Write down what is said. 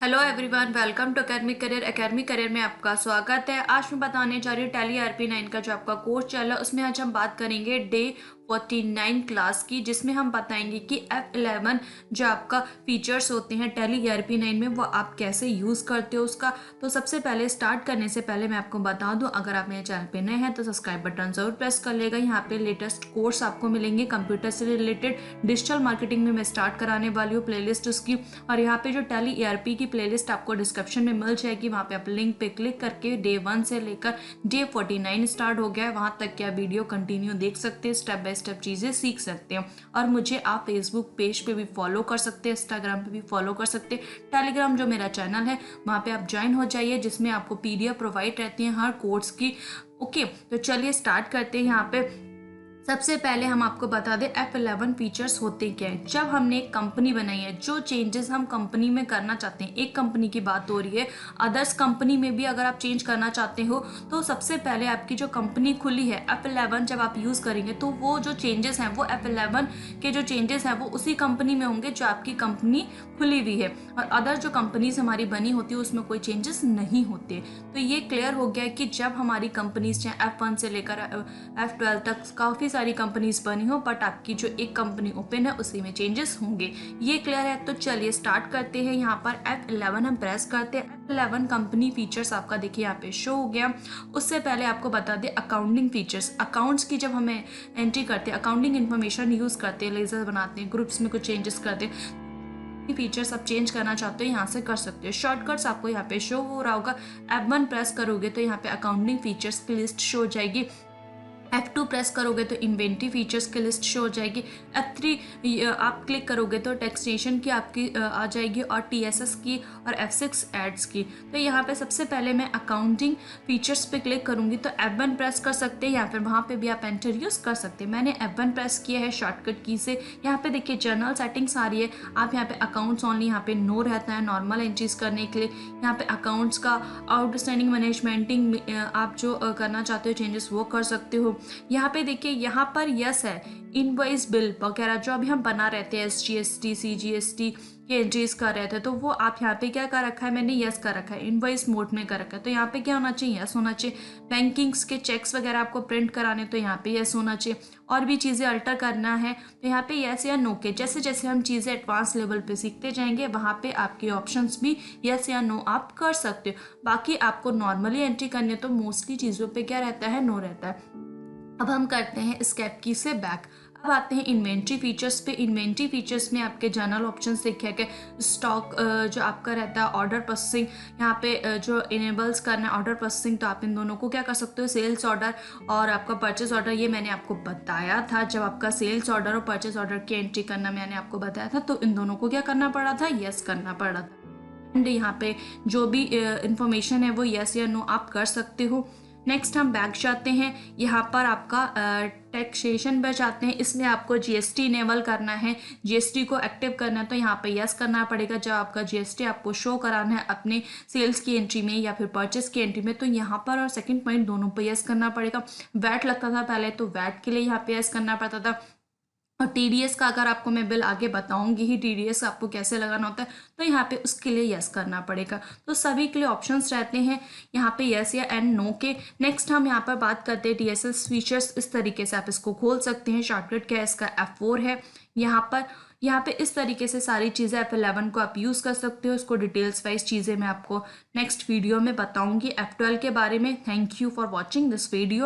Hello everyone, welcome to academic career में आपका स्वागत है। आज मैं बताने जा रही हूँ टैली RP9 का जो आपका कोर्स चल रहा है उसमें आज हम बात करेंगे डे 49 क्लास की, जिसमें हम बताएंगे कि F11 जो आपका फीचर्स होते हैं टैली RP9 में वो आप कैसे यूज़ करते हो उसका। तो सबसे पहले स्टार्ट करने से पहले मैं आपको बता दूं, अगर आप मेरे चैनल पे नए हैं तो सब्सक्राइब बटन ज़रूर प्रेस कर लेगा। यहाँ पे लेटेस्ट कोर्स आपको मिलेंगे कंप्यूटर से रिलेटेड। डिजिटल मार्केटिंग में मैं स्टार्ट कराने वाली हूँ प्लेलिस्ट उसकी, और यहाँ पे जो टैली ERP की प्लेलिस्ट आपको डिस्क्रिप्शन में मिल जाएगी। वहाँ पे आप लिंक पे क्लिक करके डे 1 से लेकर डे 49 स्टार्ट हो गया है वहाँ तक क्या वीडियो कंटिन्यू देख सकते हैं, स्टेप बाय स्टेप चीज़ें सीख सकते हैं। और मुझे आप फेसबुक पेज पे भी फॉलो कर सकते हैं, इंस्टाग्राम पे भी फॉलो कर सकते हैं। टेलीग्राम जो मेरा चैनल है वहाँ पे आप ज्वाइन हो जाइए, जिसमें आपको PDF प्रोवाइड रहती है हर कोर्स की। ओके, तो चलिए स्टार्ट करते हैं। यहाँ पे सबसे पहले हम आपको बता दें F11 फीचर्स होते क्या है। जब हमने एक कंपनी बनाई है, जो चेंजेस हम कंपनी में करना चाहते हैं, एक कंपनी की बात हो रही है, अदर्स कंपनी में भी अगर आप चेंज करना चाहते हो तो सबसे पहले आपकी जो कंपनी खुली है F11 जब आप यूज़ करेंगे तो वो जो चेंजेस हैं वो F11 के जो चेंजेस हैं वो उसी कंपनी में होंगे जो आपकी कंपनी खुली हुई है। और अदर जो कंपनीज हमारी बनी होती है उसमें कोई चेंजेस नहीं होते। तो ये क्लियर हो गया है कि जब हमारी कंपनीज चाहे F1 से लेकर F12 तक काफ़ी सारी कंपनीज बनी हो, बट आपकी जो एक कंपनी ओपन है उसी में चेंजेस होंगे। ये क्लियर है। तो चलिए स्टार्ट करते हैं। यहाँ पर F11 हम प्रेस करते हैं। F11 कंपनी फीचर्स आपका देखिए यहाँ पे शो हो गया। उससे पहले आपको बता दें अकाउंटिंग फीचर्स। अकाउंट्स की जब हमें एंट्री करते हैं, अकाउंटिंग इन्फॉर्मेशन यूज़ करते हैं, लेजर बनाते हैं, ग्रुप्स में कुछ चेंजेस करते हैं, फीचर्स आप चेंज करना चाहते हो यहाँ से कर सकते हो। शॉर्टकट्स आपको यहाँ पे शो हो रहा होगा। F1 प्रेस करोगे तो यहाँ पे अकाउंटिंग फीचर्स की लिस्ट शो हो जाएगी। F2 प्रेस करोगे तो इन्वेंट्री फीचर्स की लिस्ट शो हो जाएगी। F3 आप क्लिक करोगे तो टैक्सेशन की आपकी आ जाएगी, और TSS की, और F6 एड्स की। तो यहाँ पे सबसे पहले मैं अकाउंटिंग फीचर्स पे क्लिक करूँगी तो F1 प्रेस कर सकते हैं, या फिर वहाँ पे भी आप एंटर यूज़ कर सकते हैं। मैंने F1 प्रेस किया है शॉर्टकट की से। यहाँ पे देखिए जनरल सेटिंग्स आ रही है। आप यहाँ पे अकाउंट्स ओनली, यहाँ पे नो रहता है नॉर्मल एंट्रीज करने के लिए। यहाँ पे अकाउंट्स का आउटस्टैंडिंग मैनेजमेंटिंग आप जो करना चाहते हो चेंजेस वो कर सकते हो। यहाँ पे देखिए यहाँ पर यस है, इनवॉइस बिल वगैरह जो अभी हम बना रहते हैं SGST CGST के एंट्रीज कर रहे थे, तो वो आप यहाँ पे क्या कर रखा है, मैंने यस कर रखा है, इनवॉइस मोड में कर रखा है। तो यहाँ पे क्या होना चाहिए, यस होना चाहिए। बैंकिंग्स के चेक्स वगैरह आपको प्रिंट कराने तो यहाँ पे यस होना चाहिए। और भी चीज़ें अल्टर करना है तो यहाँ पे यस या नो के, जैसे जैसे हम चीज़ें एडवांस लेवल पे सीखते जाएंगे वहाँ पे आपके ऑप्शंस भी यस या नो आप कर सकते हो। बाकी आपको नॉर्मली एंट्री करनी है तो मोस्टली चीज़ों पे क्या रहता है, नो रहता है। अब हम करते हैं स्केप की से बैक। अब आते हैं इन्वेंट्री फीचर्स पे। इन्वेंट्री फीचर्स में आपके जनरल ऑप्शन देखे गए। स्टॉक जो आपका रहता है, ऑर्डर प्रोसेसिंग यहाँ पे जो इनेबल्स करना है ऑर्डर प्रोसेसिंग, तो आप इन दोनों को क्या कर सकते हो, सेल्स ऑर्डर और आपका परचेस ऑर्डर। ये मैंने आपको बताया था जब आपका सेल्स ऑर्डर और परचेस ऑर्डर की एंट्री करना मैंने आपको बताया था, तो इन दोनों को क्या करना पड़ा था, यस करना पड़ा था। एंड यहाँ पे जो भी इंफॉर्मेशन है वो यस या नो आप कर सकते हो। नेक्स्ट हम बैक जाते हैं। यहाँ पर आपका टैक्सेशन पे जाते हैं। इसमें आपको GST इनेबल करना है, GST को एक्टिव करना है, तो यहाँ पे यस करना पड़ेगा। जब आपका GST आपको शो कराना है अपने सेल्स की एंट्री में या फिर परचेस की एंट्री में, तो यहाँ पर और सेकंड पॉइंट दोनों पे यस करना पड़ेगा। वैट लगता था पहले, तो वैट के लिए यहाँ पे यस करना पड़ता था। और TDS का अगर आपको मैं बिल आगे बताऊंगी ही, TDS आपको कैसे लगाना होता है, तो यहाँ पे उसके लिए यस करना पड़ेगा। तो सभी के लिए ऑप्शंस रहते हैं यहाँ पे यस या एंड नो के। नेक्स्ट हम यहाँ पर बात करते हैं TSS फीचर्स। इस तरीके से आप इसको खोल सकते हैं। शॉर्टकट क्या है इसका, F4 है। यहाँ पे इस तरीके से सारी चीज़ें F11 को आप यूज़ कर सकते हो। इसको डिटेल्स वाइज चीज़ें मैं आपको नेक्स्ट वीडियो में बताऊंगी F12 के बारे में। Thank you for watching this video.